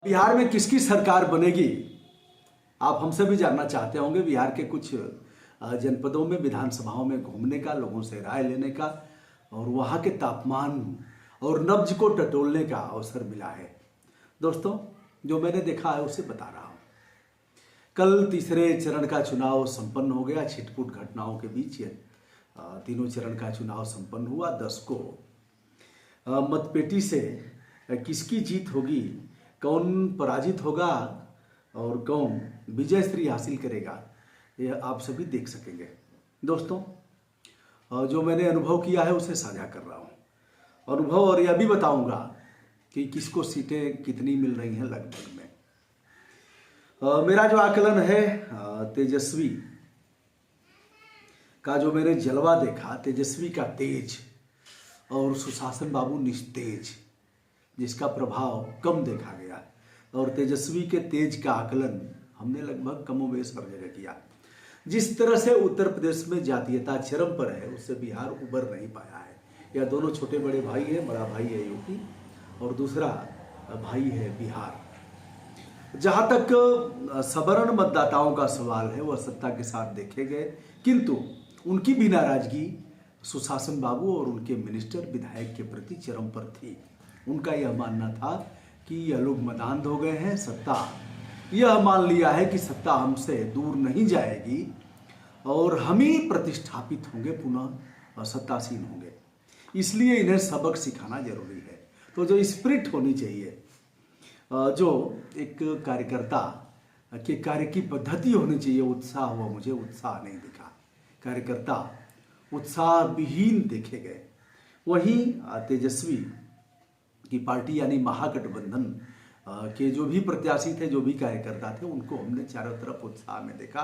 बिहार में किसकी सरकार बनेगी, आप हमसे भी जानना चाहते होंगे। बिहार के कुछ जनपदों में विधानसभाओं में घूमने का, लोगों से राय लेने का और वहाँ के तापमान और नब्ज को टटोलने का अवसर मिला है। दोस्तों, जो मैंने देखा है उसे बता रहा हूँ। कल तीसरे चरण का चुनाव संपन्न हो गया। छिटपुट घटनाओं के बीच तीनों चरण का चुनाव संपन्न हुआ। 10 को मतपेटी से किसकी जीत होगी, कौन पराजित होगा और कौन विजय श्री हासिल करेगा, यह आप सभी देख सकेंगे। दोस्तों, जो मैंने अनुभव किया है उसे साझा कर रहा हूँ। अनुभव और यह भी बताऊंगा कि किसको सीटें कितनी मिल रही हैं लगभग में। मेरा जो आकलन है, तेजस्वी का जो मैंने जलवा देखा, तेजस्वी का तेज और सुशासन बाबू निस्तेज, जिसका प्रभाव कम देखा गया, और तेजस्वी के तेज का आकलन हमने लगभग कमोबेश हर जगह किया। जिस तरह से उत्तर प्रदेश में जातीयता चरम पर है, उससे बिहार उबर नहीं पाया है। यह दोनों छोटे बड़े भाई हैं। बड़ा भाई है यूपी और दूसरा भाई है बिहार। जहां तक सवर्ण मतदाताओं का सवाल है, वह सत्ता के साथ देखे गए, किंतु उनकी भी नाराजगी सुशासन बाबू और उनके मिनिस्टर विधायक के प्रति चरम पर थी। उनका यह मानना था कि यह लोग मदान्ध हो गए हैं, सत्ता यह मान लिया है कि सत्ता हमसे दूर नहीं जाएगी और हम ही प्रतिष्ठापित होंगे, पुनः सत्तासीन होंगे, इसलिए इन्हें सबक सिखाना जरूरी है। तो जो स्पिरिट होनी चाहिए, जो एक कार्यकर्ता के कार्य की पद्धति होनी चाहिए, उत्साह हुआ, मुझे उत्साह नहीं दिखा। कार्यकर्ता उत्साह विहीन देखे गए। वहीं तेजस्वी की पार्टी यानी महागठबंधन के जो भी प्रत्याशी थे, जो भी कार्यकर्ता थे, उनको हमने चारों तरफ उत्साह में देखा।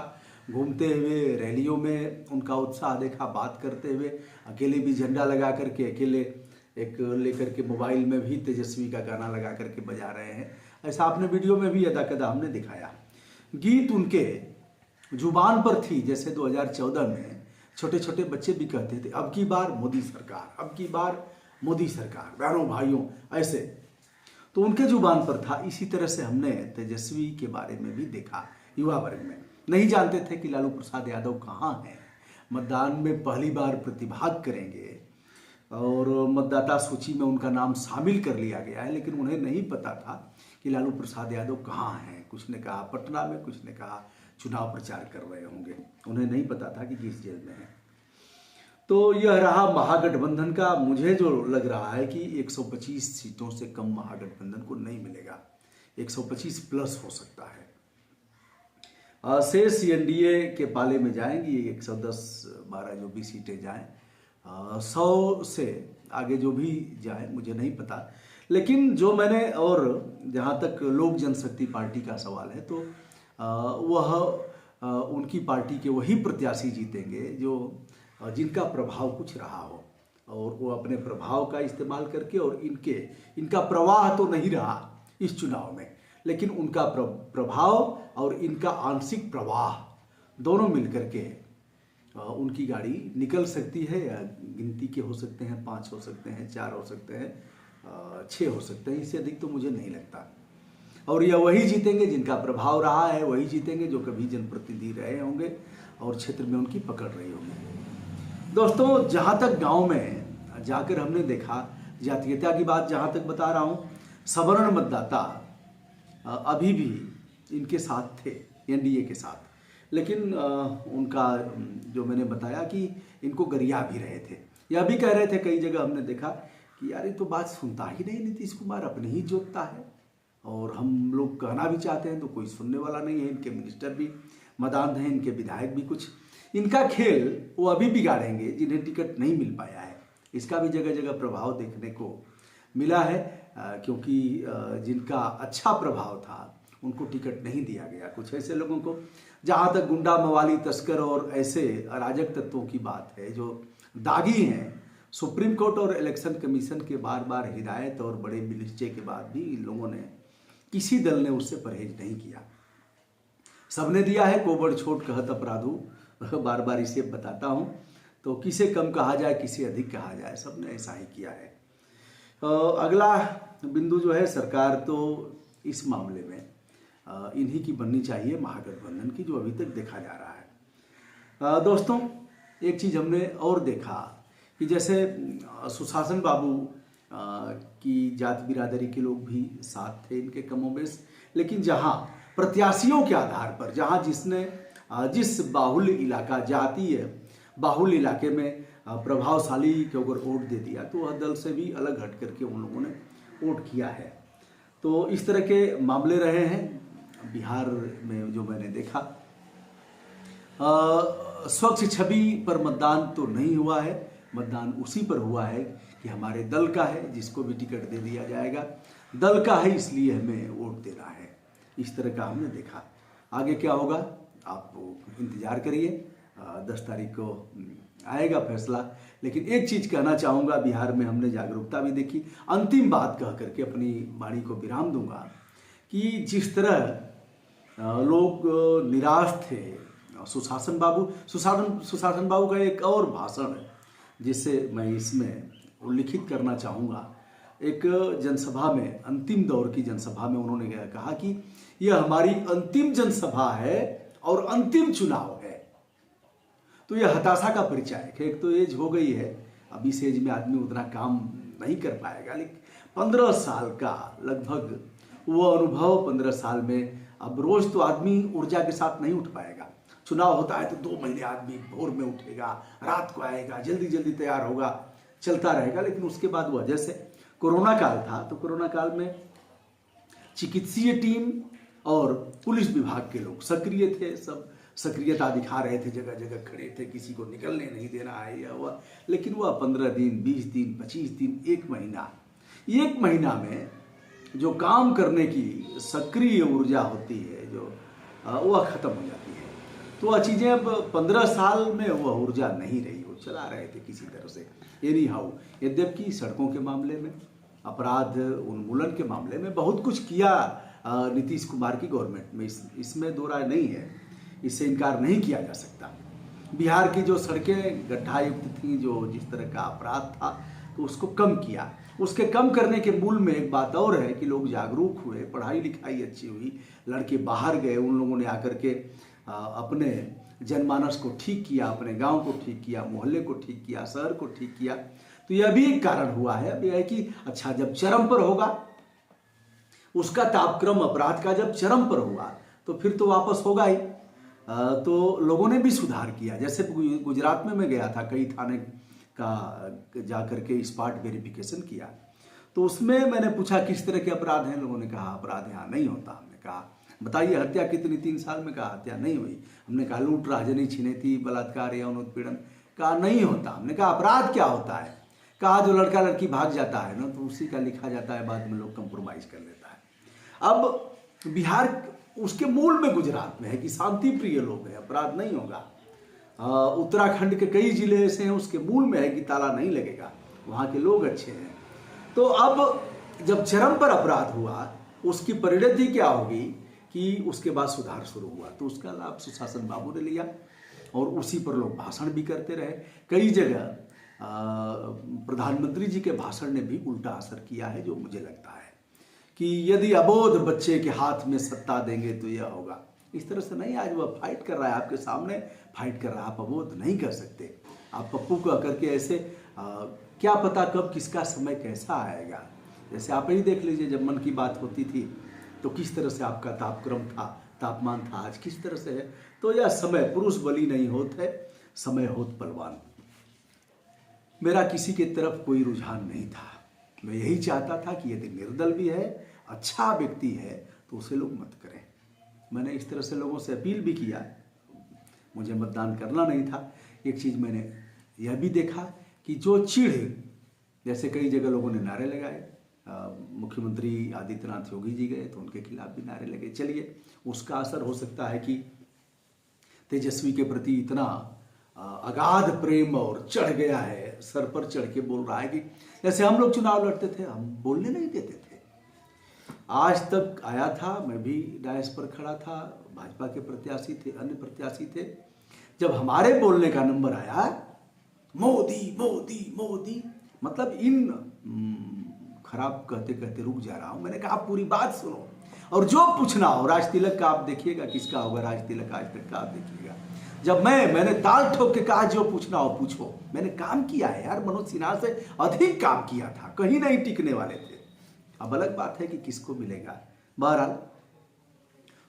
घूमते हुए रैलियों में उनका उत्साह देखा, बात करते हुए, अकेले भी झंडा लगा करके, अकेले एक लेकर के मोबाइल में भी तेजस्वी का गाना लगा करके बजा रहे हैं। ऐसा आपने वीडियो में भी अदा कदा हमने दिखाया। गीत उनके जुबान पर थी, जैसे 2014 में छोटे छोटे बच्चे भी कहते थे, अब की बार मोदी सरकार, अब की बार मोदी सरकार, बहनों भाइयों, ऐसे तो उनके जुबान पर था। इसी तरह से हमने तेजस्वी के बारे में भी देखा। युवा वर्ग में नहीं जानते थे कि लालू प्रसाद यादव कहाँ हैं, मतदान में पहली बार प्रतिभाग करेंगे और मतदाता सूची में उनका नाम शामिल कर लिया गया है, लेकिन उन्हें नहीं पता था कि लालू प्रसाद यादव कहाँ हैं। कुछ ने कहा पटना में, कुछ ने कहा चुनाव प्रचार कर रहे होंगे। उन्हें नहीं पता था कि किस जेल में है। तो यह रहा महागठबंधन का। मुझे जो लग रहा है कि 125 सीटों से कम महागठबंधन को नहीं मिलेगा, 125 प्लस हो सकता है। शेष एनडीए के पाले में जाएंगी, 110-12 जो भी सीटें जाएं, 100 से आगे जो भी जाए मुझे नहीं पता। लेकिन जो मैंने, और जहाँ तक लोक जनशक्ति पार्टी का सवाल है, तो वह उनकी पार्टी के वही प्रत्याशी जीतेंगे जो जिनका प्रभाव कुछ रहा हो, और वो अपने प्रभाव का इस्तेमाल करके, और इनका प्रवाह तो नहीं रहा इस चुनाव में, लेकिन उनका प्रभाव और इनका आंशिक प्रवाह दोनों मिलकर के उनकी गाड़ी निकल सकती है। या गिनती के हो सकते हैं, 5 हो सकते हैं, 4 हो सकते हैं, 6 हो सकते हैं, इससे अधिक तो मुझे नहीं लगता। और यह वही जीतेंगे जिनका प्रभाव रहा है, वही जीतेंगे जो कभी जनप्रतिनिधि रहे होंगे और क्षेत्र में उनकी पकड़ रही होगी। दोस्तों, जहाँ तक गांव में जाकर हमने देखा, जातीयता की बात जहाँ तक बता रहा हूँ, सवर्ण मतदाता अभी भी इनके साथ थे, एनडीए के साथ, लेकिन उनका जो मैंने बताया कि इनको गरिया भी रहे थे। यह भी कह रहे थे, कई जगह हमने देखा कि यार ये तो बात सुनता ही नहीं, नीतीश कुमार अपनी ही जोतता है, और हम लोग कहना भी चाहते हैं तो कोई सुनने वाला नहीं है। इनके मिनिस्टर भी मदान्ध हैं, इनके विधायक भी कुछ। इनका खेल वो अभी बिगाड़ेंगे जिन्हें टिकट नहीं मिल पाया है। इसका भी जगह जगह प्रभाव देखने को मिला है, क्योंकि जिनका अच्छा प्रभाव था उनको टिकट नहीं दिया गया। कुछ ऐसे लोगों को, जहाँ तक गुंडा मवाली तस्कर और ऐसे अराजक तत्वों की बात है जो दागी हैं, सुप्रीम कोर्ट और इलेक्शन कमीशन के बार बार हिदायत और बड़े निश्चय के बाद भी इन लोगों ने, किसी दल ने उससे परहेज नहीं किया। सबने दिया है कोबड़ छोट कहत अपराधु, बार बार इसे बताता हूँ। तो किसे कम कहा जाए, किसे अधिक कहा जाए, सबने ऐसा ही किया है। अगला बिंदु जो है, सरकार तो इस मामले में इन्हीं की बननी चाहिए, महागठबंधन की, जो अभी तक देखा जा रहा है। दोस्तों, एक चीज़ हमने और देखा कि जैसे सुशासन बाबू की जात बिरादरी के लोग भी साथ थे इनके कमोबेश, लेकिन जहाँ प्रत्याशियों के आधार पर, जहाँ जिस बाहुल्य इलाका, जातीय बाहुल्य इलाके में प्रभावशाली के ऊपर वोट दे दिया, तो वह दल से भी अलग हट करके उन लोगों ने वोट किया है। तो इस तरह के मामले रहे हैं बिहार में जो मैंने देखा। स्वच्छ छवि पर मतदान तो नहीं हुआ है, मतदान उसी पर हुआ है कि हमारे दल का है, जिसको भी टिकट दे दिया जाएगा, दल का है इसलिए हमें वोट देना है। इस तरह का हमने देखा। आगे क्या होगा आप इंतजार करिए, 10 तारीख को आएगा फैसला। लेकिन एक चीज कहना चाहूँगा, बिहार में हमने जागरूकता भी देखी। अंतिम बात कह करके अपनी वाणी को विराम दूंगा कि जिस तरह लोग निराश थे, सुशासन बाबू का एक और भाषण है जिसे मैं इसमें उल्लिखित करना चाहूँगा। एक जनसभा में, अंतिम दौर की जनसभा में उन्होंने कहा कि यह हमारी अंतिम जनसभा है और अंतिम चुनाव है। तो यह हताशा का परिचय है। एक तो एज हो गई है, अब इस एज में आदमी उतना काम नहीं कर पाएगा, लेकिन 15 साल का लगभग वो अनुभव, 15 साल में अब रोज तो आदमी ऊर्जा के साथ नहीं उठ पाएगा। चुनाव होता है तो 2 महीने आदमी भोर में उठेगा, रात को आएगा, जल्दी जल्दी तैयार होगा, चलता रहेगा। लेकिन उसके बाद वह, जैसे कोरोना काल था, तो कोरोना काल में चिकित्सीय टीम और पुलिस विभाग के लोग सक्रिय थे, सब सक्रियता दिखा रहे थे, जगह जगह खड़े थे, किसी को निकलने नहीं देना है या हुआ। लेकिन वह 15 दिन, 20 दिन, 25 दिन, 1 महीना में जो काम करने की सक्रिय ऊर्जा होती है, जो वह खत्म हो जाती है। तो वह चीज़ें अब 15 साल में वह ऊर्जा नहीं रही, वो चला रहे थे किसी तरह से। एनी हाउ, यद्यपि सड़कों के मामले में, अपराध उन्मूलन के मामले में बहुत कुछ किया नीतीश कुमार की गवर्नमेंट में, इसमें दो राय नहीं है, इससे इनकार नहीं किया जा सकता। बिहार की जो सड़कें गड्ढायुक्त थी, जो जिस तरह का अपराध था, तो उसको कम किया। उसके कम करने के मूल में एक बात और है कि लोग जागरूक हुए, पढ़ाई लिखाई अच्छी हुई, लड़के बाहर गए, उन लोगों ने आकर के अपने जनमानस को ठीक किया, अपने गांव को ठीक किया, मोहल्ले को ठीक किया, शहर को ठीक किया। तो यह भी एक कारण हुआ है। अब यह है कि अच्छा, जब चरम पर होगा उसका तापक्रम, अपराध का जब चरम पर हुआ तो फिर तो वापस होगा ही। तो लोगों ने भी सुधार किया। जैसे गुजरात में मैं गया था, कई थाने का जा करके स्पॉट वेरिफिकेशन किया, तो उसमें मैंने पूछा किस तरह के अपराध हैं। लोगों ने कहा अपराध यहाँ नहीं होता। हमने कहा बताइए हत्या कितनी, 3 साल में? कहा हत्या नहीं हुई। हमने कहा लूट, राजनी, छिनैती, बलात्कार या उत्पीड़न? कहा नहीं होता। हमने कहा अपराध क्या होता है? कहा जो लड़का लड़की भाग जाता है ना, तो उसी का लिखा जाता है, बाद में लोग कंप्रोमाइज कर लेता है। अब बिहार उसके मूल में गुजरात में है कि शांति प्रिय लोग हैं, अपराध नहीं होगा। उत्तराखंड के कई जिले ऐसे हैं, उसके मूल में है कि ताला नहीं लगेगा, वहाँ के लोग अच्छे हैं। तो अब जब चरम पर अपराध हुआ, उसकी परिणति क्या होगी कि उसके बाद सुधार शुरू हुआ। तो उसका लाभ सुशासन बाबू ने लिया और उसी पर लोग भाषण भी करते रहे। कई जगह प्रधानमंत्री जी के भाषण ने भी उल्टा असर किया है, जो मुझे लगता है कि यदि अबोध बच्चे के हाथ में सत्ता देंगे तो यह होगा। इस तरह से नहीं, आज वह फाइट कर रहा है, आपके सामने फाइट कर रहा है। आप अबोध नहीं कर सकते। आप पप्पू को करके ऐसे क्या पता कब किसका समय कैसा आएगा। जैसे आप ही देख लीजिए, जब मन की बात होती थी तो किस तरह से आपका तापक्रम था, तापमान था, आज किस तरह से है। तो यह समय, पुरुष बली नहीं होत है, समय होत बलवान। मेरा किसी के तरफ कोई रुझान नहीं था। मैं यही चाहता था कि यदि निर्दल भी है, अच्छा व्यक्ति है, तो उसे लोग मत करें। मैंने इस तरह से लोगों से अपील भी किया, मुझे मतदान करना नहीं था। एक चीज़ मैंने यह भी देखा कि जो चिढ़, जैसे कई जगह लोगों ने नारे लगाए, मुख्यमंत्री आदित्यनाथ योगी जी गए तो उनके खिलाफ भी नारे लगे। चलिए, उसका असर हो सकता है कि तेजस्वी के प्रति इतना अगाध प्रेम और चढ़ गया है, सर पर चढ़ के बोल रहा है कि जैसे हम लोग चुनाव लड़ते थे, हम बोलने नहीं देते थे। आज तक आया था, मैं भी डायस पर खड़ा था, भाजपा के प्रत्याशी थे, अन्य प्रत्याशी थे। जब हमारे बोलने का नंबर आया, मोदी मोदी मोदी, मतलब इन खराब कहते कहते रुक जा रहा हूं। मैंने कहा पूरी बात सुनो। और जो पूछना हो, राज तिलक का आप देखिएगा किसका होगा, राज तिलक आज तक का आप देखिएगा। जब मैंने ताल ठोक के कहा जो पूछना हो पूछो, मैंने काम किया है यार, मनोज सिन्हा से अधिक काम किया था, कहीं नहीं टिकने वाले थे। अब अलग बात है कि किसको मिलेगा। बहरहाल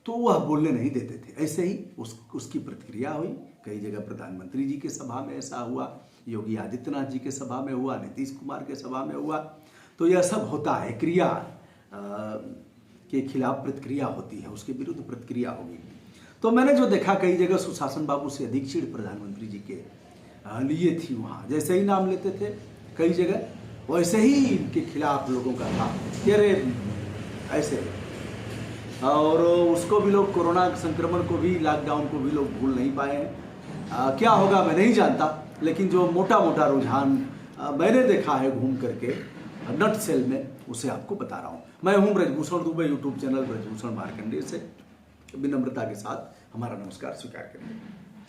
तो वह बोलने नहीं देते थे। ऐसे ही उसकी प्रतिक्रिया हुई, कई जगह प्रधानमंत्री जी के सभा में ऐसा हुआ, योगी आदित्यनाथ जी के सभा में हुआ, नीतीश कुमार के सभा में हुआ। तो यह सब होता है, क्रिया के खिलाफ प्रतिक्रिया होती है, उसके विरुद्ध प्रतिक्रिया होगी। तो मैंने जो देखा कई जगह सुशासन बाबू से अधिक चिढ़ प्रधानमंत्री जी के लिए थी। वहाँ जैसे ही नाम लेते थे कई जगह वैसे ही इनके खिलाफ लोगों का था कि अरे ऐसे। और उसको भी लोग, कोरोना संक्रमण को भी, लॉकडाउन को भी लोग भूल नहीं पाए हैं। क्या होगा मैं नहीं जानता, लेकिन जो मोटा मोटा रुझान मैंने देखा है घूम करके नट सेल में, उसे आपको बता रहा हूँ। मैं हूँ ब्रजभूषण दुबे, यूट्यूब चैनल ब्रजभूषण मार्कंडेय से विनम्रता के साथ हमारा नमस्कार स्वीकार करें।